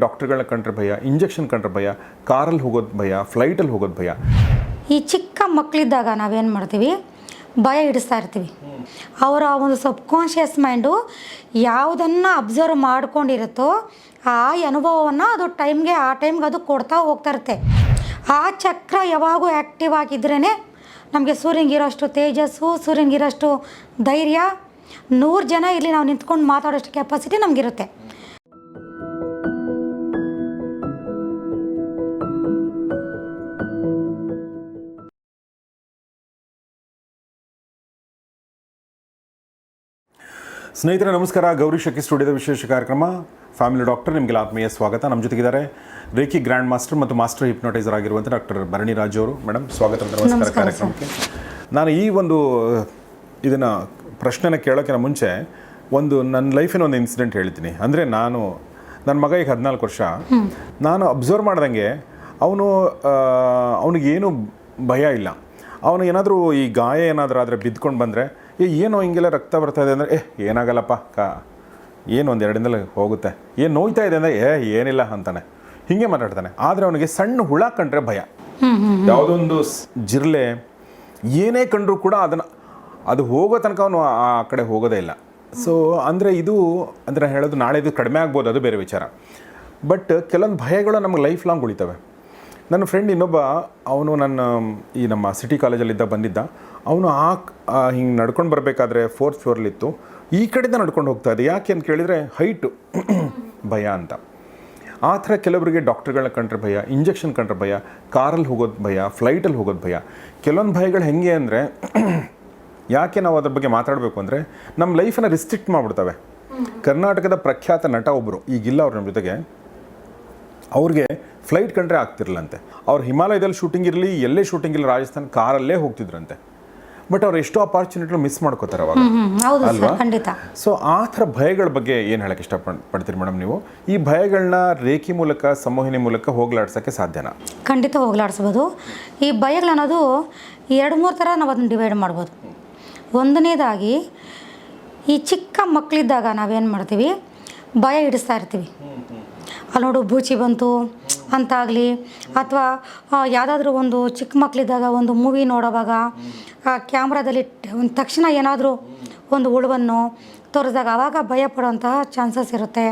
ಡಾಕ್ಟರ್ಗಳನ್ನ ಕಂಡ್ರೆ ಭಯ, ಇಂಜೆಕ್ಷನ್ ಕಂಡ್ರೆ ಭಯ, ಕಾರಲ್ಲಿ ಹೋಗೋದು ಭಯ, ಫ್ಲೈಟಲ್ಲಿ ಹೋಗೋದು ಭಯ. ಈ ಚಿಕ್ಕ ಮಕ್ಕಳಿದ್ದಾಗ ನಾವೇನು ಮಾಡ್ತೀವಿ, ಭಯ ಹಿಡಿಸ್ತಾ ಇರ್ತೀವಿ. ಅವರ ಒಂದು ಸಬ್ಕಾನ್ಷಿಯಸ್ ಮೈಂಡು ಯಾವುದನ್ನು ಅಬ್ಸರ್ವ್ ಮಾಡ್ಕೊಂಡಿರುತ್ತೋ ಆ ಅನುಭವವನ್ನು ಅದು ಆ ಟೈಮ್ಗೆ ಅದು ಕೊಡ್ತಾ ಹೋಗ್ತಾ ಇರುತ್ತೆ. ಆ ಚಕ್ರ ಯಾವಾಗೂ ಆ್ಯಕ್ಟಿವ್ ಆಗಿದ್ರೇ ನಮಗೆ ಸೂರ್ಯನಿಗಿರೋಷ್ಟು ತೇಜಸ್ಸು, ಸೂರ್ಯನಿಗಿರೋಷ್ಟು ಧೈರ್ಯ, 100 ಜನ ಇಲ್ಲಿ ನಾವು ನಿಂತ್ಕೊಂಡು ಮಾತಾಡೋಷ್ಟು ಕೆಪಾಸಿಟಿ ನಮಗಿರುತ್ತೆ. ಸ್ನೇಹಿತರೆ ನಮಸ್ಕಾರ. ಗೌರಿ ಶಕ್ಕಿ ಸ್ಟುಡಿಯೋದ ವಿಶೇಷ ಕಾರ್ಯಕ್ರಮ ಫ್ಯಾಮಿಲಿ ಡಾಕ್ಟರ್, ನಿಮಗೆಲ್ಲ ಆತ್ಮೀಯ ಸ್ವಾಗತ. ನಮ್ಮ ಜೊತೆಗಿದ್ದಾರೆ ರೇಖಿ ಗ್ರ್ಯಾಂಡ್ ಮಾಸ್ಟರ್ ಮತ್ತು ಮಾಸ್ಟರ್ ಹಿಪ್ನೋಟೈಸರ್ ಆಗಿರುವಂಥ ಡಾಕ್ಟರ್ ಭರಣಿ ರಾಜು ಅವರು. ಮೇಡಮ್ ಸ್ವಾಗತ, ನಮಸ್ಕಾರ ಕಾರ್ಯಕ್ರಮಕ್ಕೆ. ನಾನು ಈ ಒಂದು ಇದನ್ನು ಪ್ರಶ್ನೆನ ಕೇಳೋಕ್ಕಿಂತ ಮುಂಚೆ ನನ್ನ ಲೈಫಿನ ಒಂದು ಇನ್ಸಿಡೆಂಟ್ ಹೇಳ್ತೀನಿ. ಅಂದರೆ ನನ್ನ ಮಗ ಈಗ 14 ವರ್ಷ. ನಾನು ಅಬ್ಸರ್ವ್ ಮಾಡ್ದಂಗೆ ಅವನಿಗೇನು ಭಯ ಇಲ್ಲ. ಅವನು ಏನಾದರೂ ಈ ಗಾಯ ಏನಾದರೂ ಆದರೆ ಬಿದ್ದುಕೊಂಡು ಬಂದರೆ ಏನೋ ಹಿಂಗೆಲ್ಲ ರಕ್ತ ಬರ್ತಾ ಇದೆ ಅಂದರೆ ಏನಾಗಲ್ಲಪ್ಪ ಏನು ಒಂದು 2 ದಿನದಲ್ಲಿ ಹೋಗುತ್ತೆ, ಏನು ನೋಯ್ತಾ ಇದೆ ಅಂದರೆ ಏನಿಲ್ಲ ಅಂತಾನೆ, ಹೀಗೆ ಮಾತಾಡ್ತಾನೆ. ಆದರೆ ಅವನಿಗೆ ಸಣ್ಣ ಹುಳ ಕಂಡ್ರೆ ಭಯ. ಯಾವುದೊಂದು ಜಿರ್ಲೆ ಏನೇ ಕಂಡ್ರೂ ಕೂಡ ಅದು ಹೋಗೋ ತನಕ ಅವನು ಆ ಕಡೆ ಹೋಗೋದೇ ಇಲ್ಲ. ಸೊ ಅಂದರೆ ಹೇಳೋದು ನಾಳೆ ಇದು ಕಡಿಮೆ ಆಗ್ಬೋದು, ಅದು ಬೇರೆ ವಿಚಾರ. ಬಟ್ ಕೆಲವೊಂದು ಭಯಗಳು ನಮಗೆ ಲೈಫ್ ಲಾಂಗ್ ಉಳಿತವೆ. ನನ್ನ ಫ್ರೆಂಡ್ ಇನ್ನೊಬ್ಬ, ಅವನು ನಮ್ಮ ಸಿಟಿ ಕಾಲೇಜಲ್ಲಿದ್ದ ಬಂದಿದ್ದ. ಅವನು ಹಿಂಗೆ ನಡ್ಕೊಂಡು ಬರಬೇಕಾದ್ರೆ 4th ಫ್ಲೋರ್ಲಿತ್ತು. ಈ ಕಡೆಯಿಂದ ನಡ್ಕೊಂಡು ಹೋಗ್ತಾ ಇದೆ. ಯಾಕೆ ಅಂತ ಕೇಳಿದರೆ ಹೈಟು ಭಯ ಅಂತ. ಆ ಥರ ಕೆಲವರಿಗೆ ಡಾಕ್ಟರ್ಗಳನ್ನ ಕಂಡ್ರೆ ಭಯ, ಇಂಜೆಕ್ಷನ್ ಕಂಡ್ರೆ ಭಯ, ಕಾರಲ್ಲಿ ಹೋಗೋದು ಭಯ, ಫ್ಲೈಟಲ್ಲಿ ಹೋಗೋದು ಭಯ. ಕೆಲವೊಂದು ಭಯಗಳು ಹೆಂಗೆ ಅಂದರೆ ಯಾಕೆ ನಾವು ಅದ್ರ ಬಗ್ಗೆ ಮಾತಾಡಬೇಕು ಅಂದರೆ ನಮ್ಮ ಲೈಫನ್ನು ರಿಸ್ಟ್ರಿಕ್ಟ್ ಮಾಡಿಬಿಡ್ತವೆ. ಕರ್ನಾಟಕದ ಪ್ರಖ್ಯಾತ ನಟ ಒಬ್ಬರು ಈಗಿಲ್ಲ, ಅವ್ರು ನಮ್ಮ ಜೊತೆಗೆ. ಅವ್ರಿಗೆ ಫ್ಲೈಟ್ ಕಂಡ್ರೆ ಆಗ್ತಿರ್ಲಂತೆ. ಅವ್ರು ಹಿಮಾಲಯದಲ್ಲಿ ಶೂಟಿಂಗ್ ಇರಲಿ, ಎಲ್ಲೇ ಶೂಟಿಂಗ್ ಇಲ್ಲ, ರಾಜಸ್ಥಾನ ಕಾರಲ್ಲೇ ಹೋಗ್ತಿದ್ರಂತೆ. ಬಟ್ ಅವ್ರು ಎಷ್ಟೋ ಅಪಾರ್ಚುನಿಟಿ ಮಿಸ್ ಮಾಡ್ಕೋತಾರೆ ಅವಾಗ, ಅಲ್ವಾ? ಸೊ ಆ ಥರ ಭಯಗಳ ಬಗ್ಗೆ ಏನು ಹೇಳಕ್ಕೆ ಇಷ್ಟಪಡ್ತೀರಿ ಮೇಡಮ್ ನೀವು? ಈ ಭಯಗಳನ್ನ ರೇಖಿ ಮೂಲಕ, ಸಂಮೋಹಿನಿ ಮೂಲಕ ಹೋಗ್ಲಾಡ್ಸೋಕ್ಕೆ ಸಾಧ್ಯನಾ? ಖಂಡಿತ ಹೋಗ್ಲಾಡಿಸ್ಬೋದು. ಈ ಭಯಗಳನ್ನೋದು 2-3 ಥರ ನಾವು ಅದನ್ನು ಡಿವೈಡ್ ಮಾಡ್ಬೋದು. ಒಂದನೇದಾಗಿ, ಈ ಚಿಕ್ಕ ಮಕ್ಕಳಿದ್ದಾಗ ನಾವೇನು ಮಾಡ್ತೀವಿ, ಭಯ ಹಿಡಿಸ್ತಾ ಇರ್ತೀವಿ. ಅಲ್ಲಿ ನೋಡು ಬೂಚಿ ಬಂತು ಅಂತಾಗಲಿ, ಅಥವಾ ಯಾವುದಾದ್ರೂ ಒಂದು ಚಿಕ್ಕ ಮಕ್ಕಳಿದ್ದಾಗ ಒಂದು ಮೂವಿ ನೋಡೋವಾಗ ಆ ಕ್ಯಾಮ್ರಾದಲ್ಲಿ ಒಂದು ತಕ್ಷಣ ಏನಾದರೂ ಒಂದು ಹುಳುವನ್ನು ತೋರಿಸಿದಾಗ ಆವಾಗ ಭಯ ಪಡುವಂತಹ ಚಾನ್ಸಸ್ ಇರುತ್ತೆ.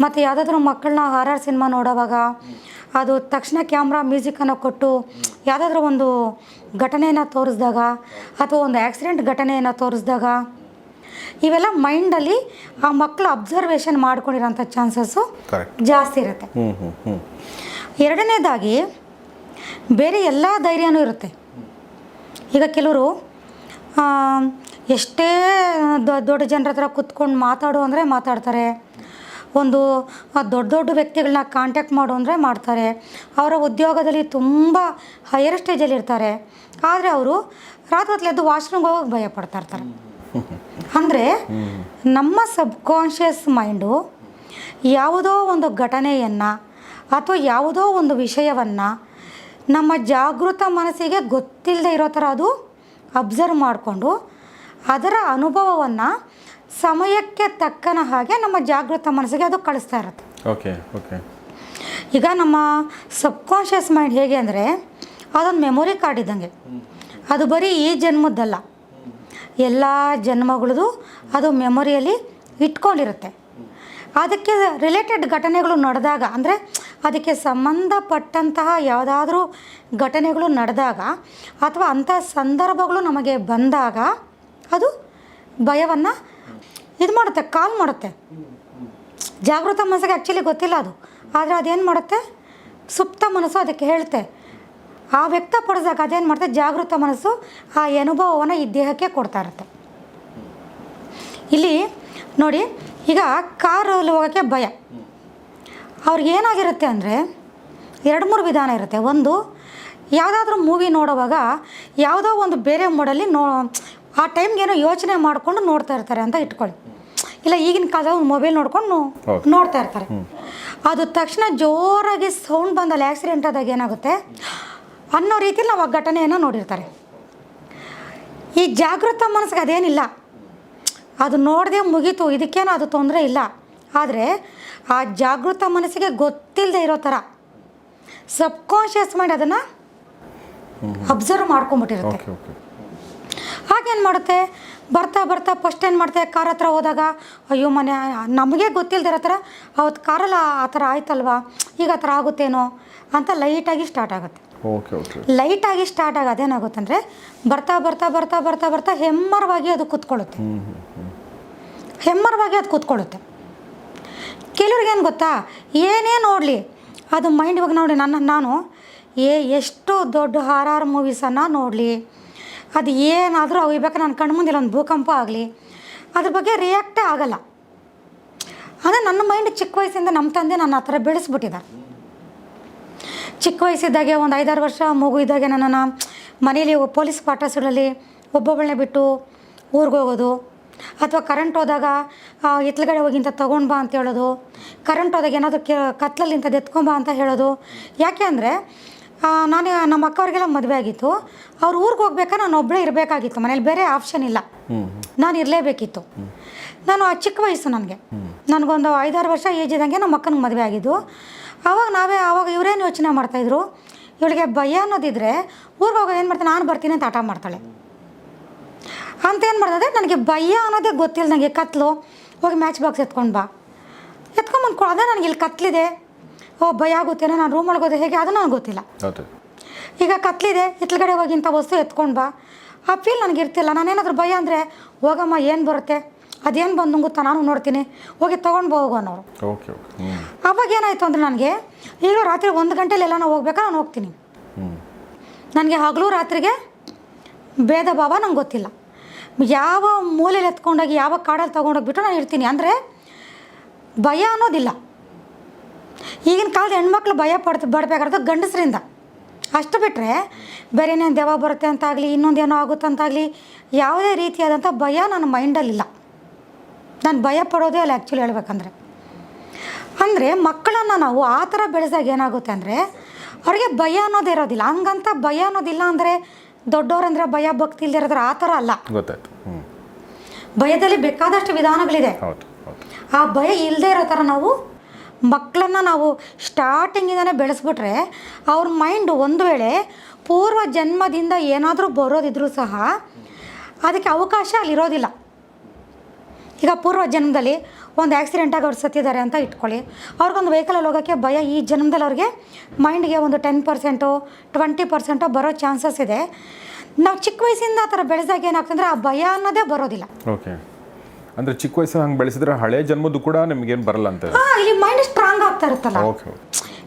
ಮತ್ತು ಯಾವುದಾದ್ರೂ ಮಕ್ಕಳನ್ನ ಹಾರರ್ ಸಿನಿಮಾ ನೋಡೋವಾಗ ಅದು ತಕ್ಷಣ ಕ್ಯಾಮ್ರಾ ಮ್ಯೂಸಿಕನ್ನು ಕೊಟ್ಟು ಯಾವುದಾದ್ರೂ ಒಂದು ಘಟನೆಯನ್ನು ತೋರಿಸಿದಾಗ, ಅಥವಾ ಒಂದು ಆಕ್ಸಿಡೆಂಟ್ ಘಟನೆಯನ್ನು ತೋರಿಸಿದಾಗ, ಇವೆಲ್ಲ ಮೈಂಡಲ್ಲಿ ಆ ಮಕ್ಕಳು ಅಬ್ಸರ್ವೇಷನ್ ಮಾಡ್ಕೊಂಡಿರೋಂಥ ಚಾನ್ಸಸ್ಸು ಜಾಸ್ತಿ ಇರುತ್ತೆ. ಎರಡನೇದಾಗಿ, ಬೇರೆ ಎಲ್ಲ ಧೈರ್ಯನೂ ಇರುತ್ತೆ. ಈಗ ಕೆಲವರು ಎಷ್ಟೇ ದೊಡ್ಡ ಜನರ ಹತ್ರ ಕುತ್ಕೊಂಡು ಮಾತಾಡು ಅಂದರೆ ಮಾತಾಡ್ತಾರೆ. ಒಂದು ದೊಡ್ಡ ವ್ಯಕ್ತಿಗಳನ್ನ ಕಾಂಟ್ಯಾಕ್ಟ್ ಮಾಡು ಅಂದರೆ ಮಾಡ್ತಾರೆ. ಅವರ ಉದ್ಯೋಗದಲ್ಲಿ ತುಂಬ ಹೈಯರ್ ಸ್ಟೇಜಲ್ಲಿ ಇರ್ತಾರೆ. ಆದರೆ ಅವರು ರಾತ್ರಿ ಎದ್ದು ವಾಶ್ರೂಮ್ಗೆ ಹೋಗೋಕೆ ಭಯ ಪಡ್ತಾ ಇರ್ತಾರೆ. ಅಂದರೆ ನಮ್ಮ ಸಬ್ಕಾನ್ಷಿಯಸ್ ಮೈಂಡು ಯಾವುದೋ ಒಂದು ಘಟನೆಯನ್ನು ಅಥವಾ ಯಾವುದೋ ಒಂದು ವಿಷಯವನ್ನು ನಮ್ಮ ಜಾಗೃತ ಮನಸ್ಸಿಗೆ ಗೊತ್ತಿಲ್ಲದೆ ಇರೋ ಥರ ಅದು ಅಬ್ಸರ್ವ್ ಮಾಡಿಕೊಂಡು ಅದರ ಅನುಭವವನ್ನು ಸಮಯಕ್ಕೆ ತಕ್ಕನ ಹಾಗೆ ನಮ್ಮ ಜಾಗೃತ ಮನಸ್ಸಿಗೆ ಅದು ಕಳಿಸ್ತಾ ಇರುತ್ತೆ. ಓಕೆ. ಈಗ ನಮ್ಮ ಸಬ್ಕಾನ್ಷಿಯಸ್ ಮೈಂಡ್ ಹೇಗೆ ಅಂದರೆ ಅದೊಂದು ಮೆಮೊರಿ ಕಾರ್ಡ್ ಇದ್ದಂಗೆ. ಅದು ಬರೀ ಈ ಜನ್ಮದ್ದಲ್ಲ, ಎಲ್ಲ ಜನ್ಮಗಳದು ಅದು ಮೆಮೊರಿಯಲ್ಲಿ ಇಟ್ಕೊಂಡಿರುತ್ತೆ. ಅದಕ್ಕೆ ರಿಲೇಟೆಡ್ ಘಟನೆಗಳು ನಡೆದಾಗ, ಅಂದರೆ ಅದಕ್ಕೆ ಸಂಬಂಧಪಟ್ಟಂತಹ ಯಾವುದಾದ್ರೂ ಘಟನೆಗಳು ನಡೆದಾಗ ಅಥವಾ ಅಂಥ ಸಂದರ್ಭಗಳು ನಮಗೆ ಬಂದಾಗ ಅದು ಭಯವನ್ನು ಕಾಲ್ ಮಾಡುತ್ತೆ. ಜಾಗೃತ ಮನಸ್ಸಿಗೆ ಆ್ಯಕ್ಚುಲಿ ಗೊತ್ತಿಲ್ಲ ಅದು, ಆದರೆ ಅದೇನು ಮಾಡುತ್ತೆ, ಸುಪ್ತ ಮನಸ್ಸು ಅದಕ್ಕೆ ಹೇಳುತ್ತೆ. ಆ ವ್ಯಕ್ತಪಡಿಸಿದಾಗ ಅದೇನು ಮಾಡುತ್ತೆ, ಜಾಗೃತ ಮನಸ್ಸು ಆ ಅನುಭವವನ್ನು ಈ ದೇಹಕ್ಕೆ ಕೊಡ್ತಾ ಇರುತ್ತೆ. ಇಲ್ಲಿ ನೋಡಿ, ಈಗ ಕಾರಲ್ಲಿ ಹೋಗೋಕ್ಕೆ ಭಯ. ಅವ್ರಿಗೇನಾಗಿರುತ್ತೆ ಅಂದರೆ 2-3 ವಿಧಾನ ಇರುತ್ತೆ. ಒಂದು, ಯಾವುದಾದ್ರೂ ಮೂವಿ ನೋಡೋವಾಗ ಯಾವುದೋ ಒಂದು ಬೇರೆ ಮೋಡಲ್ಲಿ ಆ ಟೈಮ್ಗೇನೋ ಯೋಚನೆ ಮಾಡಿಕೊಂಡು ನೋಡ್ತಾ ಇರ್ತಾರೆ ಅಂತ ಇಟ್ಕೊಳ್ಳಿ. ಇಲ್ಲ, ಈಗಿನ ಕಾಲದಲ್ಲಿ ಒಂದು ಮೊಬೈಲ್ ನೋಡ್ಕೊಂಡು ನೋಡ್ತಾ ಇರ್ತಾರೆ. ಅದು ತಕ್ಷಣ ಜೋರಾಗಿ ಸೌಂಡ್ ಬಂದಲ್ಲಿ ಆಕ್ಸಿಡೆಂಟ್ ಆದಾಗ ಏನಾಗುತ್ತೆ ಅನ್ನೋ ರೀತಿಯಲ್ಲಿ ನಾವು ಆ ಘಟನೆಯನ್ನು ನೋಡಿರ್ತಾರೆ. ಈ ಜಾಗೃತ ಮನಸ್ಸಿಗೆ ಅದೇನಿಲ್ಲ, ಅದು ನೋಡದೆ ಮುಗೀತು, ಇದಕ್ಕೇನೋ ಅದು ತೊಂದರೆ ಇಲ್ಲ. ಆದರೆ ಆ ಜಾಗೃತ ಮನಸ್ಸಿಗೆ ಗೊತ್ತಿಲ್ಲದೆ ಇರೋ ಥರ ಸಬ್ಕಾನ್ಷಿಯಸ್ ಮೈಂಡ್ ಅದನ್ನು ಅಬ್ಸರ್ವ್ ಮಾಡ್ಕೊಂಬಿಟ್ಟಿರುತ್ತೆ. Okay okay. ಹಾಗೇನು ಮಾಡುತ್ತೆ, ಬರ್ತಾ ಬರ್ತಾ ಫಸ್ಟ್ ಏನು ಮಾಡ್ತೆ, ಕಾರ್ ಹತ್ರ ಹೋದಾಗ ಅಯ್ಯೋ ಮನೆ ನಮಗೆ ಗೊತ್ತಿಲ್ಲದಿರೋ ಥರ ಅವತ್ತು ಕಾರಲ್ಲಿ ಆ ಥರ ಆಯ್ತಲ್ವಾ, ಈಗ ಆ ಥರ ಆಗುತ್ತೇನೋ ಅಂತ ಲೈಟಾಗಿ ಸ್ಟಾರ್ಟ್ ಆಗುತ್ತೆ. Okay okay. ಲೈಟಾಗಿ ಸ್ಟಾರ್ಟ್ ಆಗೋದೇನಾಗುತ್ತೆ ಅಂದರೆ ಬರ್ತಾ ಬರ್ತಾ ಬರ್ತಾ ಬರ್ತಾ ಬರ್ತಾ ಹೆಮ್ಮರವಾಗಿ ಅದು ಕೂತ್ಕೊಳ್ಳುತ್ತೆ. ಹೆಮ್ಮರವಾಗಿ ಅದು ಕೂತ್ಕೊಳ್ಳುತ್ತೆ. ಕೆಲವ್ರಿಗೇನು ಗೊತ್ತಾ, ಏನೇ ನೋಡಲಿ ಅದು ಮೈಂಡ್ ಇವಾಗ ನೋಡಿ ನಾನು ಎಷ್ಟು ದೊಡ್ಡ ಹಾರರ್ ಮೂವೀಸನ್ನು ನೋಡಲಿ, ಅದು ಏನಾದರೂ ಅವಿಬೇಕು ನನ್ನ ಕಣ್ಮುಂದಿಲ್ಲ ಒಂದು ಭೂಕಂಪ ಆಗಲಿ ಅದ್ರ ಬಗ್ಗೆ ರಿಯಾಕ್ಟೇ ಆಗಲ್ಲ. ಅಂದರೆ ನನ್ನ ಮೈಂಡ್ ಚಿಕ್ಕ ವಯಸ್ಸಿಂದ ನಮ್ಮ ತಂದೆ ನನ್ನ ಆ ಥರ ಬೆಳೆಸ್ಬಿಟ್ಟಿದ್ದಾರೆ. ಚಿಕ್ಕ ವಯಸ್ಸಿದ್ದಾಗೆ ಒಂದು 5-6 ವರ್ಷ ಮಗು ಇದ್ದಾಗೆ ನನ್ನನ್ನು ಮನೇಲಿ ಪೊಲೀಸ್ ಕ್ವಾರ್ಟರ್ಸ್ಗಳಲ್ಲಿ ಒಬ್ಬೊಬ್ಬಳನ್ನೇ ಬಿಟ್ಟು ಊರಿಗೆ ಹೋಗೋದು, ಅಥವಾ ಕರೆಂಟ್ ಹೋದಾಗ ಎತ್ತಲಗಡೆ ಹೋಗಿ ಇಂಥ ತೊಗೊಂಡು ಬಾ ಅಂತ ಹೇಳೋದು, ಕರೆಂಟ್ ಹೋದಾಗ ಏನಾದರೂ ಕತ್ಲಲ್ಲಿ ಇಂಥದ್ದು ಎತ್ಕೊಂಬಾ ಅಂತ ಹೇಳೋದು. ಯಾಕೆ ಅಂದರೆ ನಾನು ನಮ್ಮ ಅಕ್ಕವ್ರಿಗೆಲ್ಲ ಮದುವೆ ಆಗಿತ್ತು, ಅವ್ರು ಊರಿಗೆ ಹೋಗ್ಬೇಕಾ ನಾನು ಒಬ್ಬಳೇ ಇರಬೇಕಾಗಿತ್ತು, ಮನೇಲಿ ಬೇರೆ ಆಪ್ಷನ್ ಇಲ್ಲ, ನಾನು ಇರಲೇಬೇಕಿತ್ತು. ನಾನು ಆ ಚಿಕ್ಕ ವಯಸ್ಸು ನನಗೊಂದು 5-6 ವರ್ಷ ಏಜ್ ಇದ್ದಂಗೆ ನಮ್ಮ ಅಕ್ಕನಿಗೆ ಮದುವೆ ಆಗಿದ್ದು. ಆವಾಗ ಇವರೇನು ಯೋಚನೆ ಮಾಡ್ತಾಯಿದ್ರು, ಇವಳಿಗೆ ಭಯ ಅನ್ನೋದಿದ್ರೆ ಊರಿಗೆ ಹೋಗೋ ಏನು ಮಾಡ್ತಾನೆ, ನಾನು ಬರ್ತೀನಿ ಅಂತ ಆಟ ಮಾಡ್ತಾಳೆ ಅಂತ. ಏನು ಮಾಡ್ತದೆ, ನನಗೆ ಭಯ ಅನ್ನೋದೇ ಗೊತ್ತಿಲ್ಲ, ನನಗೆ ಕತ್ಲು, ಹೋಗಿ ಮ್ಯಾಚ್ ಬಾಕ್ಸ್ ಎತ್ಕೊಂಡು ಬಾ, ಎತ್ಕೊಂಬಂದ್ಕೊ, ಅದೇ ನನಗೆ ಇಲ್ಲಿ ಕತ್ಲಿದೆ, ಭಯ ಆಗುತ್ತೇನೋ, ನಾನು ರೂಮ್ ಒಳಗೋದೆ ಹೇಗೆ ಅದು ನನಗೆ ಗೊತ್ತಿಲ್ಲ. ಈಗ ಕತ್ಲಿದೆ, ಹಿತ್ಲಗಡೆ ಹೋಗಿ ಇಂಥ ವಸ್ತು ಎತ್ಕೊಂಡು ಬಾ, ಆ ಫೀಲ್ ನನಗೆ ಇರ್ತಿಲ್ಲ. ನಾನೇನಾದರೂ ಭಯ ಅಂದರೆ ಹೋಗಮ್ಮ ಏನು ಬರುತ್ತೆ, ಅದೇನು ಬಂದು ನುಂಗುತ್ತಾ ನಾನು ನೋಡ್ತೀನಿ, ಹೋಗಿ ತೊಗೊಂಡು ಹೋಗು ಅನ್ನೋರು. Okay okay. ಅವಾಗ ಏನಾಯಿತು ಅಂದರೆ ನನಗೆ ಈಗ ರಾತ್ರಿ 1 ಗಂಟೆಲಿ ಎಲ್ಲ ಹೋಗ್ಬೇಕಾ, ನಾನು ಹೋಗ್ತೀನಿ. ನನಗೆ ಹಗಲು ರಾತ್ರಿಗೆ ಭೇದ ಭಾವ ನಂಗೆ ಗೊತ್ತಿಲ್ಲ. ಯಾವ ಮೂಲೆಯಲ್ಲಿ ಎತ್ಕೊಂಡೋಗಿ ಯಾವ ಕಾಡಲ್ಲಿ ತೊಗೊಂಡೋಗ್ಬಿಟ್ಟು ನಾನು ಇರ್ತೀನಿ. ಅಂದರೆ ಭಯ ಅನ್ನೋದಿಲ್ಲ. ಈಗಿನ ಕಾಲದ ಹೆಣ್ಮಕ್ಳು ಭಯ ಬಡಬೇಕಾದ್ರೆ ಗಂಡಸರಿಂದ ಅಷ್ಟು ಬಿಟ್ಟರೆ ಬೇರೆ ಏನೇನು ದೆವ್ವ ಬರುತ್ತೆ ಅಂತಾಗಲಿ, ಇನ್ನೊಂದೇನೋ ಆಗುತ್ತೆ ಅಂತಾಗಲಿ, ಯಾವುದೇ ರೀತಿಯಾದಂಥ ಭಯ ನನ್ನ ಮೈಂಡಲ್ಲಿಲ್ಲ. ನಾನು ಭಯ ಪಡೋದೇ ಅಲ್ಲ ಆ್ಯಕ್ಚುಲಿ ಹೇಳ್ಬೇಕಂದ್ರೆ. ಅಂದರೆ ಮಕ್ಕಳನ್ನು ನಾವು ಆ ಥರ ಬೆಳೆಸಾಗ ಏನಾಗುತ್ತೆ ಅಂದರೆ ಅವ್ರಿಗೆ ಭಯ ಅನ್ನೋದೇ ಇರೋದಿಲ್ಲ. ಹಂಗಂತ ಭಯ ಅನ್ನೋದಿಲ್ಲ ಅಂದರೆ ದೊಡ್ಡವರಂದರೆ ಭಯ ಭಕ್ತಿ ಇಲ್ಲದೆ ಇರೋದ್ರ ಆ ಥರ ಅಲ್ಲ. ಗೊತ್ತಾಯ್ತು. ಭಯದಲ್ಲಿ ಬೇಕಾದಷ್ಟು ವಿಧಾನಗಳಿದೆ. ಆ ಭಯ ಇಲ್ಲದೆ ಇರೋ ಥರ ನಾವು ಮಕ್ಕಳನ್ನು ನಾವು ಸ್ಟಾರ್ಟಿಂಗಿಂದನೇ ಬೆಳೆಸ್ಬಿಟ್ರೆ ಅವ್ರ ಮೈಂಡು ಒಂದು ವೇಳೆ ಪೂರ್ವ ಜನ್ಮದಿಂದ ಏನಾದರೂ ಬರೋದಿದ್ರೂ ಸಹ ಅದಕ್ಕೆ ಅವಕಾಶ ಅಲ್ಲಿರೋದಿಲ್ಲ. ಈಗ ಪೂರ್ವ ಜನ್ಮದಲ್ಲಿ ಒಂದು ಆಕ್ಸಿಡೆಂಟಾಗಿ ಅವ್ರು ಸತ್ತಿದ್ದಾರೆ ಅಂತ ಇಟ್ಕೊಳ್ಳಿ, ಅವ್ರಿಗೊಂದು ವೆಹಿಕಲಲ್ಲಿ ಹೋಗೋಕ್ಕೆ ಭಯ. ಈ ಜನ್ಮದಲ್ಲಿ ಅವ್ರಿಗೆ ಮೈಂಡ್ಗೆ ಒಂದು 10% 20% ಬರೋ ಚಾನ್ಸಸ್ ಇದೆ. ನಾವು ಚಿಕ್ಕ ವಯಸ್ಸಿಂದ ಆ ಥರ ಬೆಳೆದಾಗ ಏನಾಗ್ತಂದ್ರೆ ಆ ಭಯ ಅನ್ನೋದೇ ಬರೋದಿಲ್ಲ. ಓಕೆ. ಅಂದರೆ ಚಿಕ್ಕ ವಯಸ್ಸಲ್ಲಿ ಹಂಗೆ ಬೆಳೆಸಿದ್ರೆ ಹಳೆ ಜನ್ಮದ್ದು ಕೂಡ ನಿಮಗೇನು ಬರಲ್ಲ ಅಂತ. ಇಲ್ಲಿ ಮೈಂಡ್ ಸ್ಟ್ರಾಂಗ್ ಆಗ್ತಾ ಇರುತ್ತಲ್ಲ. ಓಕೆ.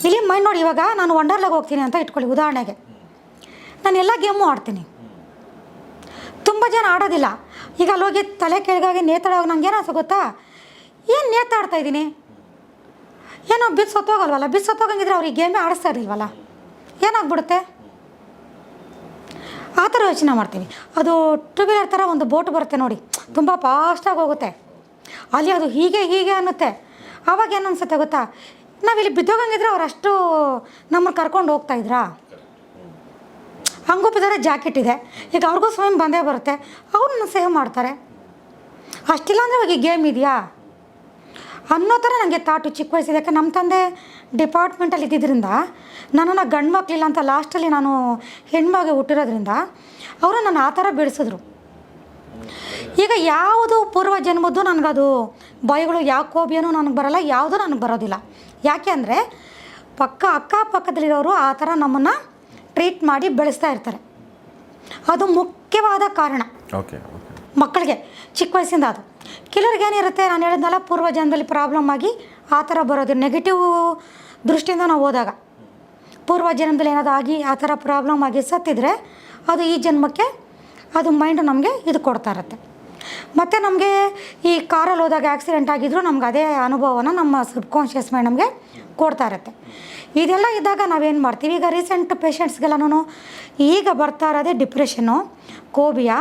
ಇಲ್ಲಿ ಮೈಂಡ್ ನೋಡಿ, ಇವಾಗ ನಾನು ವಂಡರ್ಲಾಗೆ ಹೋಗ್ತೀನಿ ಅಂತ ಇಟ್ಕೊಳ್ಳಿ ಉದಾಹರಣೆಗೆ, ನಾನು ಎಲ್ಲ ಗೇಮು ಆಡ್ತೀನಿ. ತುಂಬ ಜನ ಆಡೋದಿಲ್ಲ. ಈಗ ಅಲ್ಲೋಗಿ ತಲೆ ಕೆಳಗಾಗಿ ನೇತಾಡೋವಾಗ ನಂಗೆ ಏನಾಯ್ತು ಗೊತ್ತಾ, ಏನು ನೇತಾಡ್ತಾ ಇದ್ದೀನಿ, ಏನೋ ಬಿದ್ದು ಸತ್ತೋಗಲ್ವಲ್ಲ, ಬಿದ್ದು ಸತ್ತೋಗಂಗಿದ್ರೆ ಅವ್ರಿಗೆ ಗೇಮೇ ಆಡಿಸ್ತಾ ಇರಲಿಲ್ವಲ್ಲ, ಏನಾಗ್ಬಿಡುತ್ತೆ ಆ ಥರ ಯೋಚನೆ ಮಾಡ್ತೀವಿ. ಅದು 2 ವೀಲರ್ ಥರ ಒಂದು ಬೋಟ್ ಬರುತ್ತೆ ನೋಡಿ, ತುಂಬ ಫಾಸ್ಟಾಗಿ ಹೋಗುತ್ತೆ, ಅಲ್ಲಿ ಅದು ಹೀಗೆ ಹೀಗೆ ಅನ್ನುತ್ತೆ. ಆವಾಗ ಏನು ಅನ್ಸುತ್ತೆ ಗೊತ್ತಾ, ನಾವಿಲ್ಲಿ ಬಿದ್ದೋಗಂಗಿದ್ರೆ ಅವ್ರು ಅಷ್ಟು ನಮ್ಮನ್ನು ಕರ್ಕೊಂಡು ಹೋಗ್ತಾಯಿದ್ರಾ. ಹಂಗೂ ಬಿದ್ದರೆ ಜಾಕೆಟ್ ಇದೆ, ಈಗ ಅವ್ರಿಗೂ ಸ್ವಯಂ ಬಂದೇ ಬರುತ್ತೆ, ಅವ್ರನ್ನ ಸೇವ್ ಮಾಡ್ತಾರೆ. ಅಷ್ಟಿಲ್ಲ ಅಂದರೆ ಇವಾಗ ಗೇಮ್ ಇದೆಯಾ ಅನ್ನೋ ಥರ ನನಗೆ ತಾಟು ಚಿಕ್ಕ ವಯಸ್ಸಿದೆ. ಯಾಕೆ ನಮ್ಮ ತಂದೆ ಡಿಪಾರ್ಟ್ಮೆಂಟಲ್ಲಿ ಇದ್ದಿದ್ದರಿಂದ ನನ್ನನ್ನು ಗಂಡು ಮಕ್ಕಳಿಲ್ಲ ಅಂತ ಲಾಸ್ಟಲ್ಲಿ ನಾನು ಹೆಣ್ಮಾಗೆ ಹುಟ್ಟಿರೋದ್ರಿಂದ ಅವರು ನನ್ನ ಆ ಥರ ಬೆಳೆಸಿದ್ರು. ಈಗ ಯಾವುದು ಪೂರ್ವ ಜನ್ಮದ್ದು ನನಗದು ಭಯಗಳು, ಯಾವ ಕೋಬಿಯೂ ನನಗೆ ಬರೋಲ್ಲ, ಯಾವುದೂ ನನಗೆ ಬರೋದಿಲ್ಲ. ಯಾಕೆ ಅಂದರೆ ಅಕ್ಕಪಕ್ಕದಲ್ಲಿರೋರು ಆ ಥರ ನಮ್ಮನ್ನು ಟ್ರೀಟ್ ಮಾಡಿ ಬೆಳೆಸ್ತಾ ಇರ್ತಾರೆ. ಅದು ಮುಖ್ಯವಾದ ಕಾರಣ. ಓಕೆ. ಮಕ್ಕಳಿಗೆ ಚಿಕ್ಕ ವಯಸ್ಸಿಂದ ಅದು. ಕೆಲವ್ರಿಗೆ ಏನಿರುತ್ತೆ, ನಾನು ಹೇಳಿದ್ನಲ್ಲ ಪೂರ್ವ ಜನ್ಮದಲ್ಲಿ ಪ್ರಾಬ್ಲಮ್ ಆಗಿ ಆ ಥರ ಬರೋದು. ನೆಗೆಟಿವ್ ದೃಷ್ಟಿಯಿಂದ ನಾವು ಹೋದಾಗ ಪೂರ್ವ ಜನ್ಮದಲ್ಲಿ ಏನಾದರೂ ಆಗಿ ಆ ಥರ ಪ್ರಾಬ್ಲಮ್ ಆಗಿ ಸತ್ತಿದ್ರೆ ಅದು ಈ ಜನ್ಮಕ್ಕೆ ಅದು ಮೈಂಡು ನಮಗೆ ಇದು ಕೊಡ್ತಾ ಇರುತ್ತೆ. ಮತ್ತು ನಮಗೆ ಈ ಕಾರಲ್ಲಿ ಹೋದಾಗ ಆಕ್ಸಿಡೆಂಟ್ ಆಗಿದ್ರು ನಮ್ಗೆ ಅದೇ ಅನುಭವನ ನಮ್ಮ ಸಬ್ಕಾನ್ಷಿಯಸ್ ಮೈಂಡ್ ನಮಗೆ ಕೊಡ್ತಾ ಇರುತ್ತೆ. ಇದೆಲ್ಲ ಇದ್ದಾಗ ನಾವೇನು ಮಾಡ್ತೀವಿ, ಈಗ ರೀಸೆಂಟ್ ಪೇಷಂಟ್ಸ್ಗೆಲ್ಲನೂ ಈಗ ಬರ್ತಾ ಇರೋದೇ ಡಿಪ್ರೆಷನ್ನು, ಕೋಬಿಯಾ.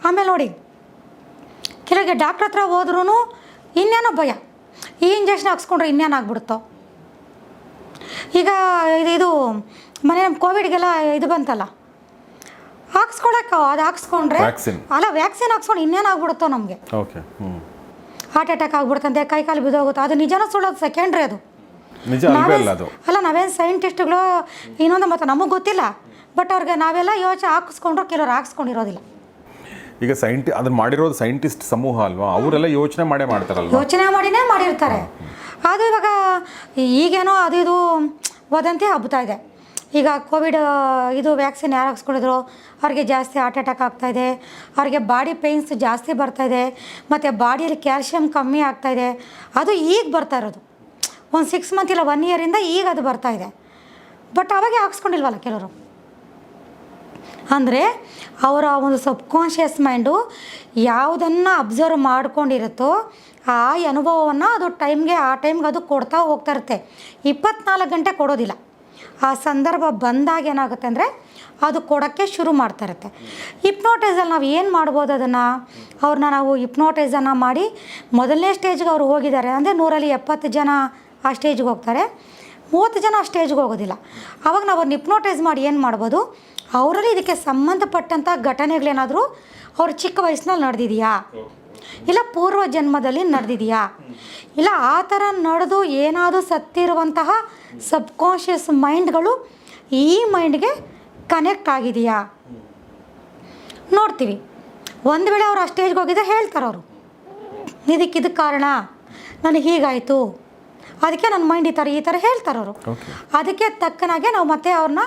ಆಮೇಲೆ ನೋಡಿ, ಕೆಲವರಿಗೆ ಡಾಕ್ಟ್ರ್ ಹತ್ರ ಹೋದ್ರೂ ಇನ್ನೇನೋ ಭಯ, ಈ ಇಂಜೆಕ್ಷನ್ ಹಾಕ್ಸ್ಕೊಂಡ್ರೆ ಇನ್ನೇನಾಗ್ಬಿಡುತ್ತೋ. ಈಗ ಇದು ಮನೆ ಕೋವಿಡ್ಗೆಲ್ಲ ಇದು ಬಂತಲ್ಲ, ಹಾಕ್ಸ್ಕೊಳಕ್ಕೆ ಅದು ಹಾಕ್ಸ್ಕೊಂಡ್ರೆ ಅಲ್ಲ ವ್ಯಾಕ್ಸಿನ್ ಹಾಕ್ಸ್ಕೊಂಡು ಇನ್ನೇನಾಗ್ಬಿಡುತ್ತೋ ನಮಗೆ. ಓಕೆ. ಹಾರ್ಟ್ ಅಟ್ಯಾಕ್ ಆಗ್ಬಿಡ್ತಂತೆ, ಕೈ ಕಾಲು ಬಿದ್ದೋಗುತ್ತೆ. ಅದು ನಿಜನೂ ಸುಳ್ಳೋದು ಸೆಕೆಂಡ್ರಿ. ಅದು ನಿಜ ಅಲ್ವೇ ಅಲ್ಲ ಅದು. ಅಲ್ಲ, ನಾವೇನು ಸೈಂಟಿಸ್ಟ್ಗಳು ಇನ್ನೊಂದು ಮತ್ತು ನಮಗೆ ಗೊತ್ತಿಲ್ಲ, ಬಟ್ ಅವ್ರಿಗೆ ನಾವೆಲ್ಲ ಯೋಚನೆ ಹಾಕಿಸ್ಕೊಂಡ್ರು, ಕೆಲವ್ರು ಹಾಕ್ಸ್ಕೊಂಡಿರೋದಿಲ್ಲ. ಈಗ ಅದನ್ನ ಮಾಡಿರೋದು ಸೈಂಟಿಸ್ಟ್ ಸಮೂಹ ಅಲ್ವಾ, ಅವರೆಲ್ಲ ಯೋಚನೆ ಮಾಡ್ತಾರಲ್ವ, ಯೋಚನೆ ಮಾಡಿನೇ ಮಾಡಿರ್ತಾರೆ. ಅದು ಇವಾಗ ಈಗೇನೋ ಅದು ಇದು ವದಂತಿ ಹಬ್ಬುತ್ತಾ ಇದೆ. ಈಗ ಕೋವಿಡ್ ಇದು ವ್ಯಾಕ್ಸಿನ್ ಯಾರು ಹಾಕ್ಸ್ಕೊಂಡಿದ್ರು ಅವ್ರಿಗೆ ಜಾಸ್ತಿ ಹಾರ್ಟ್ ಅಟ್ಯಾಕ್ ಆಗ್ತಾಯಿದೆ, ಅವ್ರಿಗೆ ಬಾಡಿ ಪೇಯ್ನ್ಸ್ ಜಾಸ್ತಿ ಬರ್ತಾಯಿದೆ, ಮತ್ತು ಬಾಡಿಯಲ್ಲಿ ಕ್ಯಾಲ್ಶಿಯಮ್ ಕಮ್ಮಿ ಆಗ್ತಾಯಿದೆ. ಅದು ಈಗ ಬರ್ತಾ ಇರೋದು, ಒಂದು 6 ಮಂತ್ ಇಲ್ಲ 1 ಇಯರಿಂದ ಈಗ ಅದು ಬರ್ತಾಯಿದೆ. ಬಟ್ ಅವಾಗೆ ಹಾಕ್ಸ್ಕೊಂಡಿಲ್ವಲ್ಲ ಕೆಲವರು. ಅಂದರೆ ಅವರ ಒಂದು ಸಬ್ಕಾನ್ಷಿಯಸ್ ಮೈಂಡು ಯಾವುದನ್ನು ಅಬ್ಸರ್ವ್ ಮಾಡ್ಕೊಂಡಿರುತ್ತೋ ಆ ಅನುಭವವನ್ನು ಅದು ಆ ಟೈಮ್ಗೆ ಅದು ಕೊಡ್ತಾ ಹೋಗ್ತಾ ಇರುತ್ತೆ. 24 ಗಂಟೆ ಕೊಡೋದಿಲ್ಲ. ಆ ಸಂದರ್ಭ ಬಂದಾಗ ಏನಾಗುತ್ತೆ ಅಂದರೆ ಅದು ಕೊಡೋಕ್ಕೆ ಶುರು ಮಾಡ್ತಾ ಇರುತ್ತೆ. ಹಿಪ್ನೋಟೈಸಲ್ಲಿ ನಾವು ಏನು ಮಾಡ್ಬೋದು, ಅವ್ರನ್ನ ನಾವು ಹಿಪ್ನೋಟೈಸನ್ನು ಮಾಡಿ ಮೊದಲನೇ ಸ್ಟೇಜ್ಗೆ ಅವ್ರು ಹೋಗಿದ್ದಾರೆ ಅಂದರೆ 100ರಲ್ಲಿ 70 ಜನ ಆ ಸ್ಟೇಜ್ಗೆ ಹೋಗ್ತಾರೆ, 30 ಜನ ಆ ಸ್ಟೇಜ್ಗೆ ಹೋಗೋದಿಲ್ಲ. ಆವಾಗ ನಾವು ಅವ್ರನ್ನ ಹಿಪ್ನೋಟೈಸ್ ಮಾಡಿ ಏನು ಮಾಡ್ಬೋದು, ಅವರಲ್ಲಿ ಇದಕ್ಕೆ ಸಂಬಂಧಪಟ್ಟಂಥ ಘಟನೆಗಳೇನಾದರೂ ಅವ್ರ ಚಿಕ್ಕ ವಯಸ್ಸಿನಲ್ಲಿ ನಡೆದಿದೆಯಾ, ಇಲ್ಲ ಪೂರ್ವ ಜನ್ಮದಲ್ಲಿ ನಡೆದಿದೆಯಾ, ಇಲ್ಲ ಆ ಥರ ನಡೆದು ಏನಾದರೂ ಸತ್ತಿರುವಂತಹ ಸಬ್ಕಾನ್ಷಿಯಸ್ ಮೈಂಡ್ಗಳು ಈ ಮೈಂಡ್ಗೆ ಕನೆಕ್ಟ್ ಆಗಿದೆಯಾ ನೋಡ್ತೀವಿ. ಒಂದು ವೇಳೆ ಅವ್ರು ಆ ಸ್ಟೇಜ್ಗೆ ಹೋಗಿದ್ದರೆ ಹೇಳ್ತಾರೆ ಅವರು, ಇದಕ್ಕೆ ಕಾರಣ ನನಗೆ ಹೀಗಾಯಿತು, ಅದಕ್ಕೆ ನನ್ನ ಮೈಂಡ್ ಈ ಥರ ಹೇಳ್ತಾರೆ ಅವರು. ಅದಕ್ಕೆ ತಕ್ಕನಾಗೆ ನಾವು ಮತ್ತೆ ಅವ್ರನ್ನ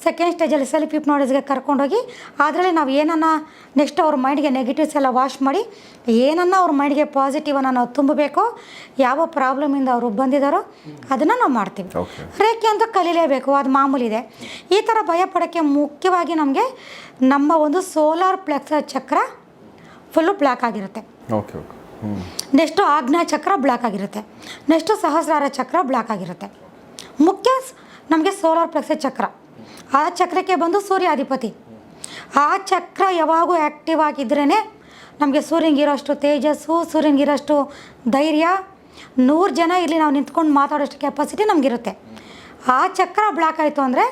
ಸೆಕೆಂಡ್ ಸ್ಟೇಜಲ್ಲಿ ಸೆಲ್ಫ್ ಹಿಪ್ನೋಟಿಸ್ಗೆ ಕರ್ಕೊಂಡೋಗಿ ಅದರಲ್ಲಿ ನಾವು ಏನನ್ನ ನೆಕ್ಸ್ಟ್ ಅವ್ರ ಮೈಂಡ್ಗೆ ನೆಗೆಟಿವ್ಸ್ ಎಲ್ಲ ವಾಶ್ ಮಾಡಿ ಏನನ್ನ ಅವ್ರ ಮೈಂಡ್ಗೆ ಪಾಸಿಟಿವನ್ನು ನಾವು ತುಂಬಬೇಕೋ, ಯಾವ ಪ್ರಾಬ್ಲಮಿಂದ ಅವರು ಬಂದಿದ್ದಾರೋ ಅದನ್ನು ನಾವು ಮಾಡ್ತೀವಿ. ರೇಖೆ ಅಂತೂ ಕಲೀಲೇಬೇಕು, ಅದು ಮಾಮೂಲಿ ಇದೆ. ಈ ಥರ ಭಯ ಪಡೋಕ್ಕೆ ಮುಖ್ಯವಾಗಿ ನಮಗೆ ನಮ್ಮ ಒಂದು ಸೋಲಾರ್ ಪ್ಲೆಕ್ಸಸ್ ಚಕ್ರ ಫುಲ್ಲು ಬ್ಲ್ಯಾಕ್ ಆಗಿರುತ್ತೆ. ನೆಕ್ಸ್ಟು ಆಜ್ಞಾ ಚಕ್ರ ಬ್ಲ್ಯಾಕ್ ಆಗಿರುತ್ತೆ. ನೆಕ್ಸ್ಟು ಸಹಸ್ರಾರ ಚಕ್ರ ಬ್ಲ್ಯಾಕ್ ಆಗಿರುತ್ತೆ. ಮುಖ್ಯ ನಮಗೆ ಸೋಲಾರ್ ಪ್ಲೆಕ್ಸಸ್ ಚಕ್ರ, ಆ ಚಕ್ರಕ್ಕೆ ಬಂದು ಸೂರ್ಯಾಧಿಪತಿ. ಆ ಚಕ್ರ ಯಾವಾಗೂ ಆ್ಯಕ್ಟಿವ್ ಆಗಿದ್ರೇ ನಮಗೆ ಸೂರ್ಯನಿಗಿರೋಷ್ಟು ತೇಜಸ್ಸು, ಸೂರ್ಯನಿಗಿರೋಷ್ಟು ಧೈರ್ಯ, 100 ಜನ ಇಲ್ಲಿ ನಾವು ನಿಂತ್ಕೊಂಡು ಮಾತಾಡೋಷ್ಟು ಕೆಪಾಸಿಟಿ ನಮಗಿರುತ್ತೆ. ಆ ಚಕ್ರ ಬ್ಲ್ಯಾಕ್ ಆಯಿತು ಅಂದರೆ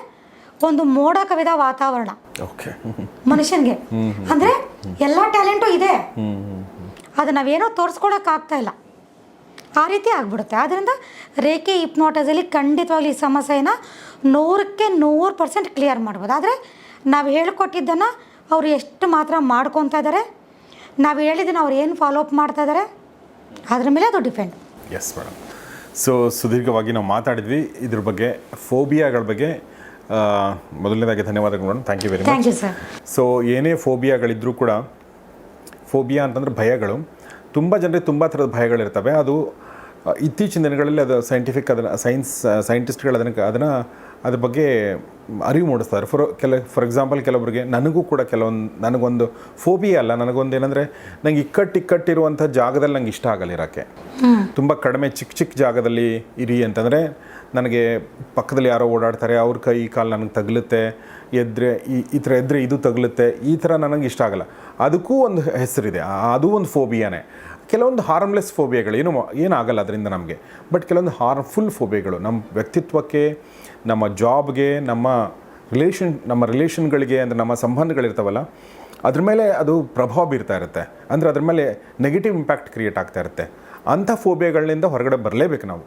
ಒಂದು ಮೋಡ ಕವಿದ ವಾತಾವರಣ ಮನುಷ್ಯನಿಗೆ. ಅಂದರೆ ಎಲ್ಲ ಟ್ಯಾಲೆಂಟು ಇದೆ, ಅದು ನಾವೇನೋ ತೋರಿಸ್ಕೊಳಕ್ಕಾಗ್ತಾಯಿಲ್ಲ, ಆ ರೀತಿ ಆಗ್ಬಿಡುತ್ತೆ. ಆದ್ದರಿಂದ ರೇಖೆ ಹಿಪ್ನೋಟೈಸಲ್ಲಿ ಖಂಡಿತವಾಗ್ಲೂ ಈ ಸಮಸ್ಯೆನ 100ಕ್ಕೆ 100% ಕ್ಲಿಯರ್ ಮಾಡ್ಬೋದು. ಆದರೆ ನಾವು ಹೇಳ್ಕೊಟ್ಟಿದ್ದನ್ನು ಅವರು ಎಷ್ಟು ಮಾತ್ರ ಮಾಡ್ಕೊತಾ ಇದ್ದಾರೆ, ನಾವು ಹೇಳಿದ್ದನ್ನು ಅವ್ರು ಏನು ಫಾಲೋ ಅಪ್ ಮಾಡ್ತಾ ಇದ್ದಾರೆ ಅದ್ರ ಮೇಲೆ ಅದು ಡಿಪೆಂಡ್. Yes madam. ಸೊ ಸುದೀರ್ಘವಾಗಿ ನಾವು ಮಾತಾಡಿದ್ವಿ ಇದ್ರ ಬಗ್ಗೆ, ಫೋಬಿಯಾಗಳ ಬಗ್ಗೆ. ಮೊದಲನೇದಾಗಿ ಧನ್ಯವಾದಗಳು madam, thank you very much. Thank you sir. So ಏನೇ ಫೋಬಿಯಾಗಳಿದ್ರೂ ಕೂಡ, ಫೋಬಿಯಾ ಅಂತಂದರೆ ಭಯಗಳು, ತುಂಬ ಜನರಿಗೆ ತುಂಬ ಥರದ ಭಯಗಳಿರ್ತವೆ. ಅದು ಇತ್ತೀಚಿನ ದಿನಗಳಲ್ಲಿ ಅದು ಸೈಂಟಿಸ್ಟ್ಗಳು ಅದ್ರ ಬಗ್ಗೆ ಅರಿವು ಮೂಡಿಸ್ತಾರೆ. ಫಾರ್ ಎಕ್ಸಾಂಪಲ್ ಕೆಲವರಿಗೆ, ನನಗೂ ಕೂಡ ನನಗೊಂದು ಫೋಬಿಯಾ ಅಲ್ಲ, ನನಗೊಂದು ಏನಂದರೆ ನಂಗೆ ಇಕ್ಕಟ್ಟಿರುವಂಥ ಜಾಗದಲ್ಲಿ ನಂಗೆ ಇಷ್ಟ ಆಗಲ್ಲ ಇರೋಕ್ಕೆ. ತುಂಬ ಕಡಿಮೆ ಚಿಕ್ಕ ಜಾಗದಲ್ಲಿ ಇರಿ ಅಂತಂದರೆ, ನನಗೆ ಪಕ್ಕದಲ್ಲಿ ಯಾರೋ ಓಡಾಡ್ತಾರೆ, ಅವ್ರ ಕೈ ಕಾಲು ನನಗೆ ತಗಲುತ್ತೆ, ಈ ಥರ ಎದ್ರೆ ಇದು ತಗಲುತ್ತೆ, ಈ ಥರ ನನಗೆ ಇಷ್ಟ ಆಗಲ್ಲ. ಅದಕ್ಕೂ ಒಂದು ಹೆಸರಿದೆ, ಅದು ಒಂದು ಫೋಬಿಯಾನೇ. ಕೆಲವೊಂದು ಹಾರ್ಮ್ಲೆಸ್ ಫೋಬಿಯಾಗಳು, ಏನಾಗಲ್ಲ ಅದರಿಂದ ನಮಗೆ. ಬಟ್ ಕೆಲವೊಂದು ಹಾರ್ಮ್ಫುಲ್ ಫೋಬಿಯಾಗಳು ನಮ್ಮ ವ್ಯಕ್ತಿತ್ವಕ್ಕೆ, ನಮ್ಮ ಜಾಬ್ಗೆ, ನಮ್ಮ ರಿಲೇಷನ್ಗಳಿಗೆ, ಅಂದರೆ ನಮ್ಮ ಸಂಬಂಧಗಳಿರ್ತಾವಲ್ಲ ಅದ್ರ ಮೇಲೆ ಅದು ಪ್ರಭಾವ ಬೀರ್ತಾ ಇರುತ್ತೆ. ಅಂದರೆ ಅದ್ರ ಮೇಲೆ ನೆಗೆಟಿವ್ ಇಂಪ್ಯಾಕ್ಟ್ ಕ್ರಿಯೇಟ್ ಆಗ್ತಾ ಇರುತ್ತೆ. ಅಂಥ ಫೋಬಿಯಾಗಳಿಂದ ಹೊರಗಡೆ ಬರಲೇಬೇಕು ನಾವು,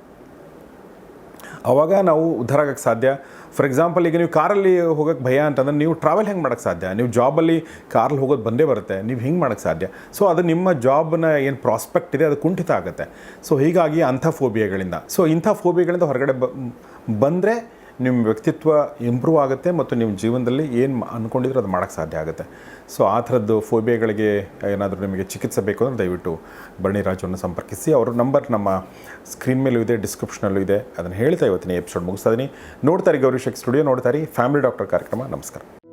ಆವಾಗ ನಾವು ಉದ್ಧಾರ ಆಗೋಕ್ಕೆ ಸಾಧ್ಯ. ಫಾರ್ ಎಕ್ಸಾಂಪಲ್, ಈಗ ನೀವು ಕಾರಲ್ಲಿ ಹೋಗೋಕ್ಕೆ ಭಯ ಅಂತಂದ್ರೆ ನೀವು ಟ್ರಾವೆಲ್ ಹೆಂಗೆ ಮಾಡೋಕ್ಕೆ ಸಾಧ್ಯ? ನೀವು ಜಾಬಲ್ಲಿ ಕಾರಲ್ಲಿ ಹೋಗೋದು ಬಂದೇ ಬರುತ್ತೆ, ನೀವು ಹಿಂಗೆ ಮಾಡೋಕ್ಕೆ ಸಾಧ್ಯ. ಸೊ ಅದು ನಿಮ್ಮ ಜಾಬ್ನ ಏನು ಪ್ರಾಸ್ಪೆಕ್ಟ್ ಇದೆ ಅದು ಕುಂಠಿತ ಆಗುತ್ತೆ. ಸೊ ಹೀಗಾಗಿ ಅಂಥ ಫೋಬಿಯಾಗಳಿಂದ, ಇಂಥ ಫೋಬಿಯಾಗಳಿಂದ ಹೊರಗಡೆ ಬಂದರೆ ನಿಮ್ಮ ವ್ಯಕ್ತಿತ್ವ ಇಂಪ್ರೂವ್ ಆಗುತ್ತೆ ಮತ್ತು ನಿಮ್ಮ ಜೀವನದಲ್ಲಿ ಏನು ಅಂದ್ಕೊಂಡಿದ್ರೆ ಅದು ಮಾಡೋಕ್ಕೆ ಸಾಧ್ಯ ಆಗುತ್ತೆ. ಸೊ ಆ ಥರದ್ದು ಫೋಬಿಯಾಗಳಿಗೆ ಏನಾದರೂ ನಿಮಗೆ ಚಿಕಿತ್ಸೆ ಬೇಕು ಅಂದರೆ ದಯವಿಟ್ಟು ಬರಣಿರಾಜನ್ನು ಸಂಪರ್ಕಿಸಿ. ಅವ್ರ ನಂಬರ್ ನಮ್ಮ ಸ್ಕ್ರೀನ್ ಮೇಲೂ ಇದೆ, ಡಿಸ್ಕ್ರಿಪ್ಷನಲ್ಲೂ ಇದೆ. ಅದನ್ನು ಹೇಳ್ತಾ ಇವತ್ತಿನ ಎಪಿಸೋಡ್ ಮುಗಿಸ್ತಾ ಇದ್ದೀನಿ. ನೋಡ್ತಾರೆ ಗೌರಿ ಶೇಖ್ ಸ್ಟುಡಿಯೋ, ನೋಡ್ತಾರೆ ಫ್ಯಾಮಿಲಿ ಡಾಕ್ಟರ್ ಕಾರ್ಯಕ್ರಮ. ನಮಸ್ಕಾರ.